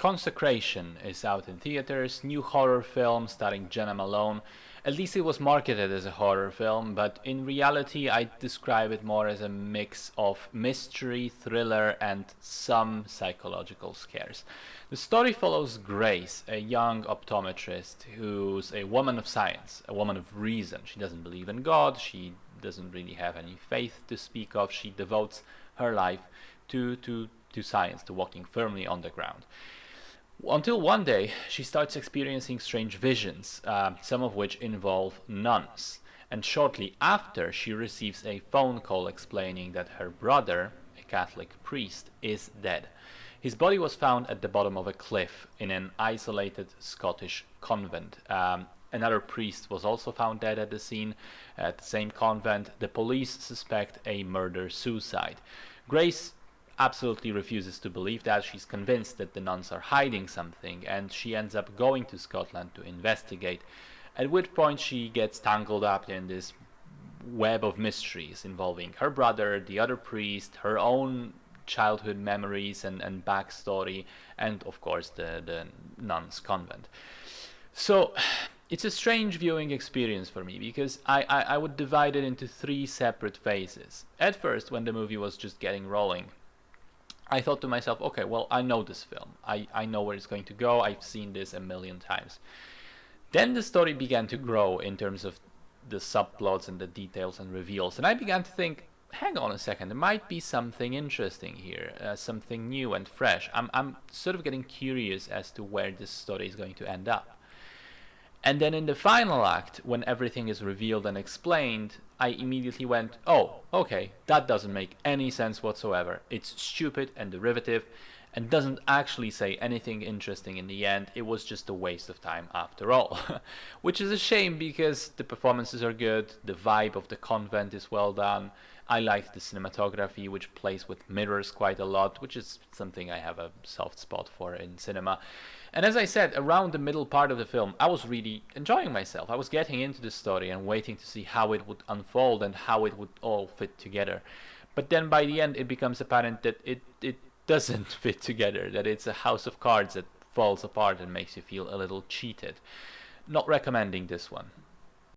Consecration is out in theaters, new horror film starring Jenna Malone. At least it was marketed as a horror film, but in reality I describe it more as a mix of mystery, thriller, and some psychological scares. The story follows Grace, a young optometrist who's a woman of science, a woman of reason. She doesn't believe in God, she doesn't really have any faith to speak of. She devotes her life to science, to walking firmly on the ground. Until one day she starts experiencing strange visions, some of which involve nuns. And shortly after, she receives a phone call explaining that her brother, a Catholic priest, is dead. His body was found at the bottom of a cliff in an isolated Scottish convent. Another priest was also found dead at the scene, at the same convent. The police suspect a murder-suicide. Grace absolutely refuses to believe that. She's convinced that the nuns are hiding something, and she ends up going to Scotland to investigate, at which point she gets tangled up in this web of mysteries involving her brother, the other priest, her own childhood memories and backstory, and of course the nuns' convent. So it's a strange viewing experience for me, because I would divide it into three separate phases. At first, when the movie was just getting rolling, I thought to myself, okay, well, I know this film. I know where it's going to go. I've seen this a million times. Then the story began to grow in terms of the subplots and the details and reveals. And I began to think, hang on a second, there might be something interesting here, something new and fresh. I'm sort of getting curious as to where this story is going to end up. And then in the final act, when everything is revealed and explained, I immediately went, oh, okay, that doesn't make any sense whatsoever. It's stupid and derivative and doesn't actually say anything interesting in the end. It was just a waste of time after all. Which is a shame, because the performances are good, the vibe of the convent is well done. I liked the cinematography, which plays with mirrors quite a lot, which is something I have a soft spot for in cinema. And as I said, around the middle part of the film, I was really enjoying myself. I was getting into the story and waiting to see how it would unfold and how it would all fit together. But then by the end, it becomes apparent that it doesn't fit together, that it's a house of cards that falls apart and makes you feel a little cheated. Not recommending this one.